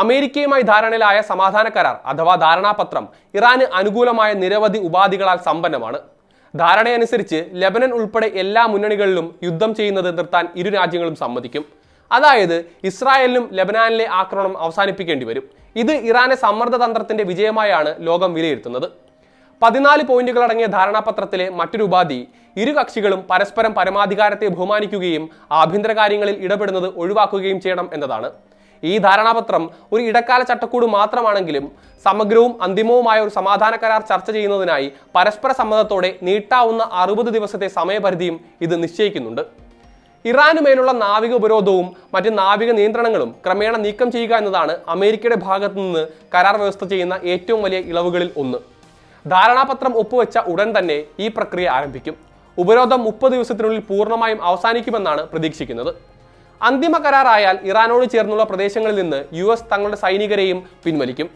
അമേരിക്കയുമായി ധാരണയിലായ സമാധാന കരാർ അഥവാ ധാരണാപത്രം ഇറാന് അനുകൂലമായ നിരവധി ഉപാധികളാൽ സമ്പന്നമാണ്. ധാരണയനുസരിച്ച് ലെബനൻ ഉൾപ്പെടെ എല്ലാ മുന്നണികളിലും യുദ്ധം ചെയ്യുന്നത് നിർത്താൻ ഇരു രാജ്യങ്ങളും സമ്മതിക്കും. അതായത് ഇസ്രായേലിനും ലെബനാനിലെ ആക്രമണം അവസാനിപ്പിക്കേണ്ടി വരും. ഇത് ഇറാന്റെ സമ്മർദ്ദ തന്ത്രത്തിന്റെ വിജയമായാണ് ലോകം വിലയിരുത്തുന്നത്. 14 പോയിന്റുകളടങ്ങിയ ധാരണാപത്രത്തിലെ മറ്റൊരു ഉപാധി ഇരു കക്ഷികളും പരസ്പരം പരമാധികാരത്തെ ബഹുമാനിക്കുകയും ആഭ്യന്തര കാര്യങ്ങളിൽ ഇടപെടുന്നത് ഒഴിവാക്കുകയും ചെയ്യണം എന്നതാണ്. ഈ ധാരണാപത്രം ഒരു ഇടക്കാല ചട്ടക്കൂട് മാത്രമാണെങ്കിലും സമഗ്രവും അന്തിമവുമായ ഒരു സമാധാന കരാർ ചർച്ച ചെയ്യുന്നതിനായി പരസ്പര സമ്മതത്തോടെ നീട്ടാവുന്ന 60 ദിവസത്തെ സമയപരിധിയും ഇത് നിശ്ചയിക്കുന്നുണ്ട്. ഇറാനുമേലുള്ള നാവിക ഉപരോധവും മറ്റ് നാവിക നിയന്ത്രണങ്ങളും ക്രമേണ നീക്കം ചെയ്യുക എന്നതാണ് അമേരിക്കയുടെ ഭാഗത്തു നിന്ന് കരാർ വ്യവസ്ഥ ചെയ്യുന്ന ഏറ്റവും വലിയ ഇളവുകളിൽ ഒന്ന്. ധാരണാപത്രം ഒപ്പുവെച്ച ഉടൻ തന്നെ ഈ പ്രക്രിയ ആരംഭിക്കും. ഉപരോധം 30 ദിവസത്തിനുള്ളിൽ പൂർണ്ണമായും അവസാനിക്കുമെന്നാണ് പ്രതീക്ഷിക്കുന്നത്. അന്തിമ കരാറായാൽ ഇറാനോട് ചേർന്നുള്ള പ്രദേശങ്ങളിൽ നിന്ന് US തങ്ങളുടെ സൈനികരെയും പിൻവലിക്കും.